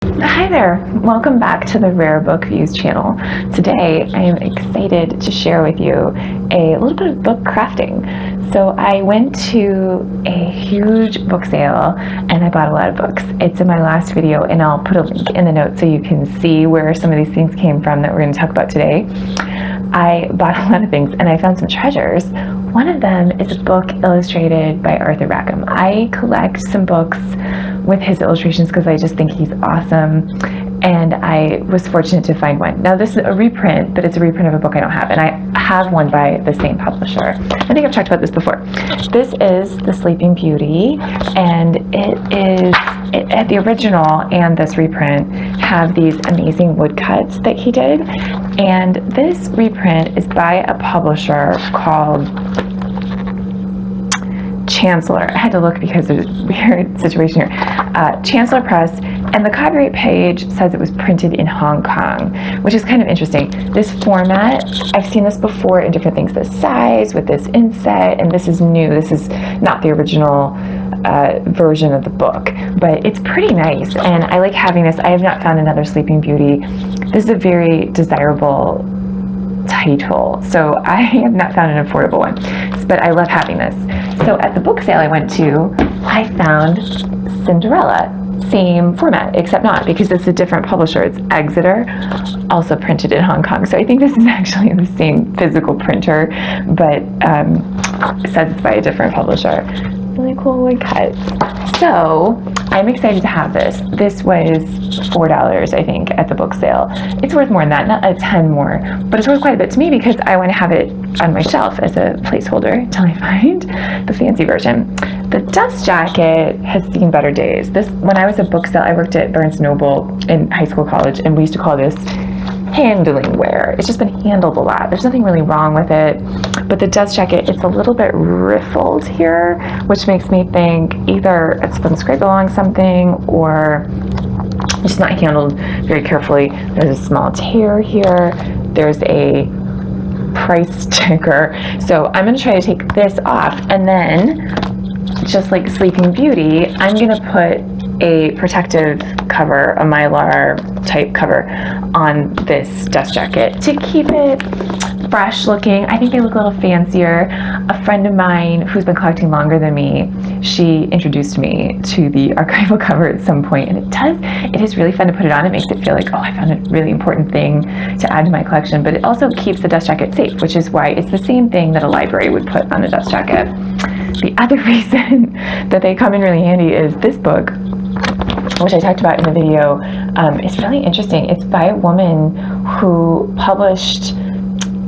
Hi there, welcome back to the Rare Book Views channel. Today I am excited to share with you a little bit of book crafting. So I went to a huge book sale and I bought a lot of books. It's in my last video and I'll put a link in the notes so you can see where some of these things came from that we're going to talk about today. I bought a lot of things and I found some treasures. One of them is a book illustrated by Arthur Rackham. I collect some books with his illustrations because I just think he's awesome, and I was fortunate to find one. Now this is a reprint, but it's a reprint of a book I don't have, and I have one by the same publisher. I think I've talked about this before. This is The Sleeping Beauty, and the original and this reprint have these amazing woodcuts that he did, and this reprint is by a publisher called Chancellor. I had to look because there's a weird situation here. Chancellor Press, and the copyright page says it was printed in Hong Kong, which is kind of interesting. This format, I've seen this before in different things, this size with this inset, and this is new. This is not the original version of the book, but it's pretty nice, and I like having this. I have not found another Sleeping Beauty. This is a very desirable title, so I have not found an affordable one, but I love having this. So at the book sale I went to, I found Cinderella, same format, except not, because it's a different publisher. It's Exeter, also printed in Hong Kong. So I think this is actually the same physical printer, but it says it's by a different publisher. Really cool woodcut. So I'm excited to have this. This was $4, I think, at the book sale. It's worth more than that, not a ton more, but it's worth quite a bit to me because I want to have it on my shelf as a placeholder until I find the fancy version. The dust jacket has seen better days. When I was at book sale, I worked at Barnes & Noble in high school, college, and we used to call this handling wear. It's just been handled a lot. There's nothing really wrong with it, but the dust jacket, it's a little bit riffled here, which makes me think either it's been scraped along something or it's not handled very carefully. There's a small tear here. There's a price sticker. So I'm going to try to take this off, and then just like Sleeping Beauty, I'm going to put a protective cover, a Mylar type cover on this dust jacket to keep it fresh looking. I think they look a little fancier. A friend of mine who's been collecting longer than me, she introduced me to the archival cover at some point, and it is really fun to put it on. It makes it feel like, oh, I found a really important thing to add to my collection, but it also keeps the dust jacket safe, which is why it's the same thing that a library would put on a dust jacket. The other reason that they come in really handy is this book, which I talked about in the video. It's really interesting. It's by a woman who published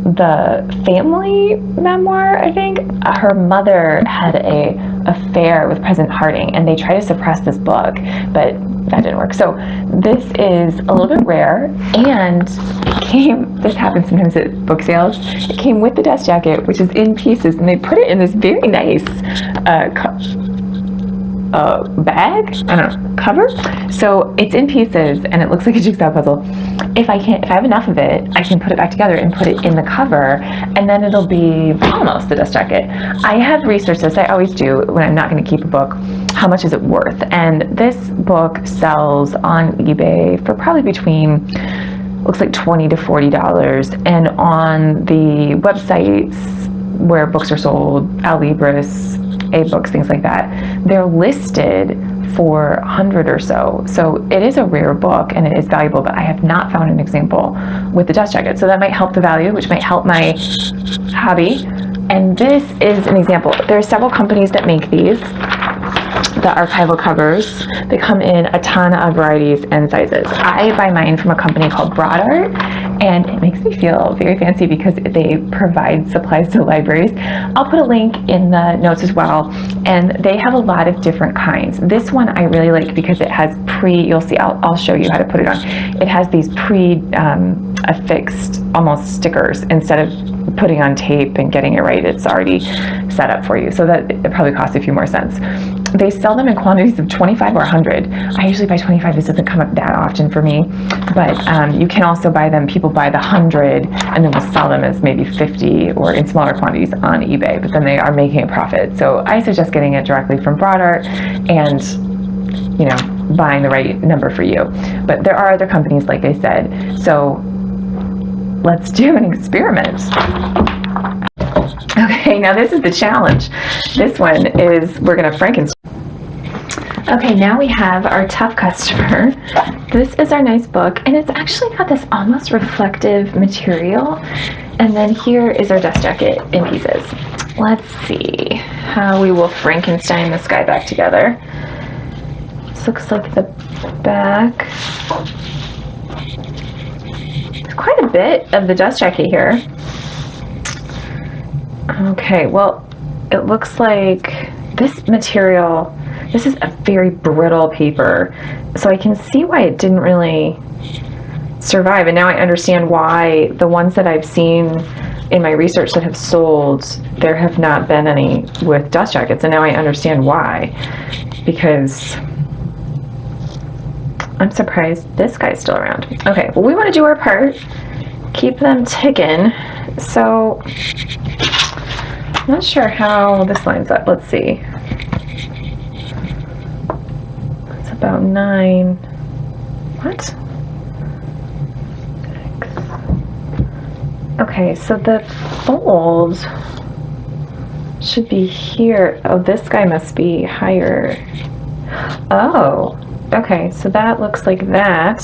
the family memoir, I think. Her mother had an affair with President Harding, and they tried to suppress this book, but that didn't work. So this is a little bit rare, and this happens sometimes at book sales. It came with the dust jacket, which is in pieces, and they put it in this very nice bag, I don't know, cover. So it's in pieces and it looks like a jigsaw puzzle. If I have enough of it, I can put it back together and put it in the cover, and then it'll be almost the dust jacket. I have researched this, I always do when I'm not going to keep a book. How much is it worth? And this book sells on eBay for probably between, looks like $20 to $40, and on the websites where books are sold, Alibris, A-books, things like that, they're listed for $100 or so. So it is a rare book and it is valuable, but I have not found an example with the dust jacket. So that might help the value, which might help my hobby. And this is an example. There are several companies that make these, the archival covers. They come in a ton of varieties and sizes. I buy mine from a company called Brodart, and it makes me feel very fancy because they provide supplies to libraries. I'll put a link in the notes as well, and they have a lot of different kinds. This one I really like because it has you'll see, I'll show you how to put it on. It has these affixed almost stickers instead of putting on tape and getting it right. It's already set up for you, so that it probably costs a few more cents. They sell them in quantities of 25 or 100. I usually buy 25. This doesn't come up that often for me, but you can also buy them. People buy the 100 and then will sell them as maybe 50 or in smaller quantities on eBay, but then they are making a profit. So I suggest getting it directly from Brodart, and buying the right number for you. But there are other companies, like I said, so let's do an experiment. Okay, now this is the challenge. This one is, we're gonna Frankenstein. Okay, now we have our tough customer. This is our nice book, and it's actually got this almost reflective material. And then here is our dust jacket in pieces. Let's see how we will Frankenstein this guy back together. This looks like the back. There's quite a bit of the dust jacket here. Okay, well, it looks like this material, this is a very brittle paper, so I can see why it didn't really survive, and now I understand why the ones that I've seen in my research that have sold, there have not been any with dust jackets, and now I understand why, because I'm surprised this guy's still around. Okay, well, we want to do our part, keep them ticking, so I'm not sure how this lines up. Let's see. It's about 9. What? Okay, so the fold should be here. Oh, this guy must be higher. Oh, okay, so that looks like that.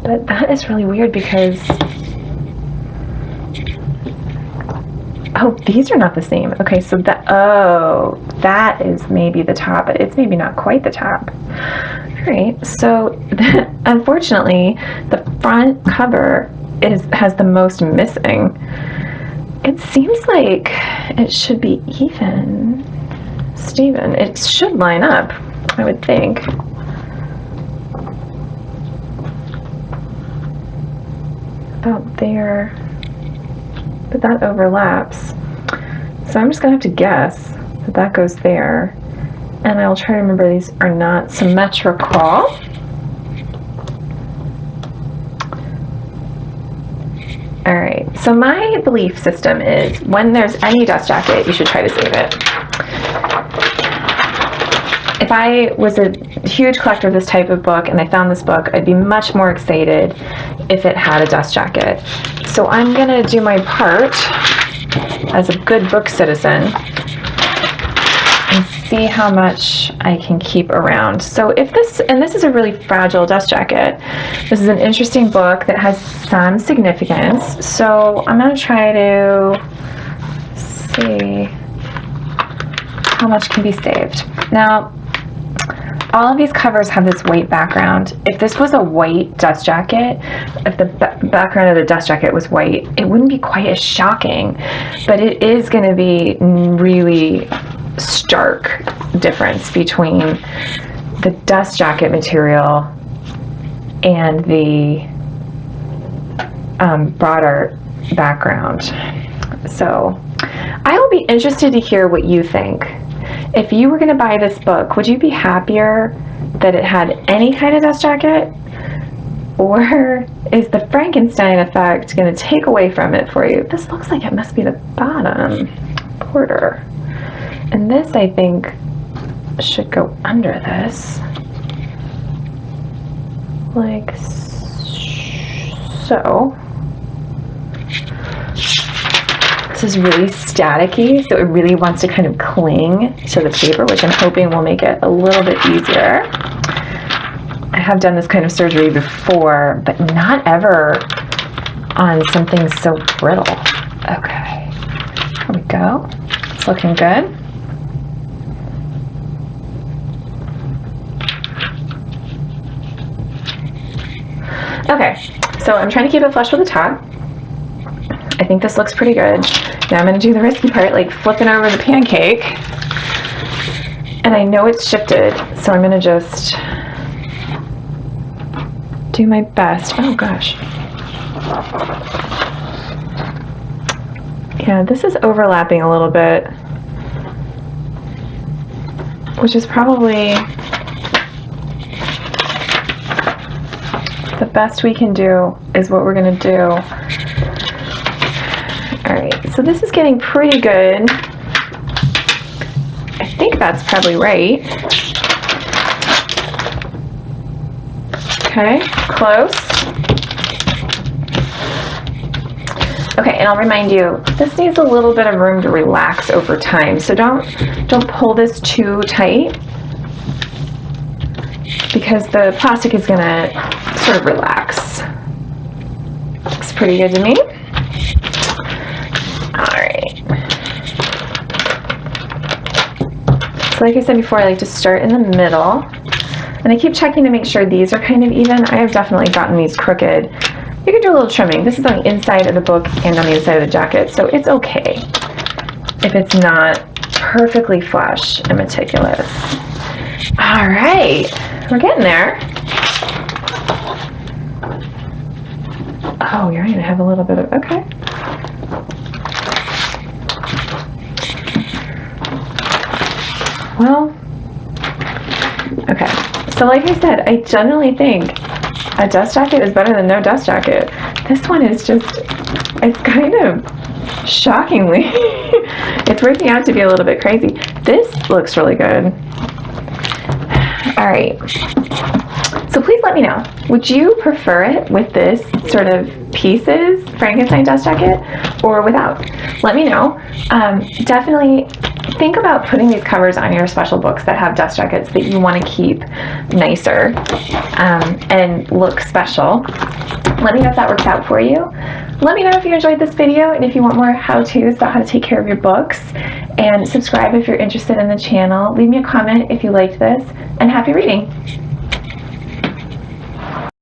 But that is really weird because, oh, these are not the same. Okay, so that, oh, that is maybe the top, but it's maybe not quite the top. All right, so unfortunately, the front cover has the most missing. It seems like it should be even, Steven. It should line up, I would think. About there, but that overlaps. So I'm just gonna have to guess that that goes there, and I'll try to remember these are not symmetrical. All right, so my belief system is when there's any dust jacket, you should try to save it. If I was a huge collector of this type of book and I found this book, I'd be much more excited if it had a dust jacket. So I'm gonna do my part as a good book citizen and see how much I can keep around. So if this, and this is a really fragile dust jacket, this is an interesting book that has some significance. So I'm gonna try to see how much can be saved. Now, all of these covers have this white background. If this was a white dust jacket, if the background of the dust jacket was white, it wouldn't be quite as shocking, but it is going to be really stark difference between the dust jacket material and the Brodart background. So I will be interested to hear what you think. If you were going to buy this book, would you be happier that it had any kind of dust jacket? Or is the Frankenstein effect going to take away from it for you? This looks like it must be the bottom border. And this, I think, should go under this. Like so. This is really staticky, so it really wants to kind of cling to the paper, which I'm hoping will make it a little bit easier. I have done this kind of surgery before, but not ever on something so brittle. Okay, there we go. It's looking good. Okay, so I'm trying to keep it flush with the top. I think this looks pretty good. Now I'm going to do the risky part, like flipping over the pancake. And I know it's shifted, so I'm going to just do my best. Oh gosh. Yeah, this is overlapping a little bit, which is probably the best we can do is what we're going to do. Alright, so this is getting pretty good. I think that's probably right. Okay, close. Okay, and I'll remind you, this needs a little bit of room to relax over time, so don't pull this too tight, because the plastic is going to sort of relax. Looks pretty good to me. Alright. So like I said before, I like to start in the middle. And I keep checking to make sure these are kind of even. I have definitely gotten these crooked. You can do a little trimming. This is on the inside of the book and on the inside of the jacket, so it's okay if it's not perfectly flush and meticulous. Alright, we're getting there. Oh, you're right, I have a little bit of, okay. Well, okay. So like I said, I generally think a dust jacket is better than no dust jacket. This one is just, it's kind of shockingly, it's working out to be a little bit crazy. This looks really good. Alright, so please let me know, would you prefer it with this sort of pieces Frankenstein dust jacket or without? Let me know. Definitely think about putting these covers on your special books that have dust jackets that you want to keep nicer and look special. Let me know if that works out for you. Let me know if you enjoyed this video and if you want more how-tos about how to take care of your books, and subscribe if you're interested in the channel. Leave me a comment if you liked this, and happy reading!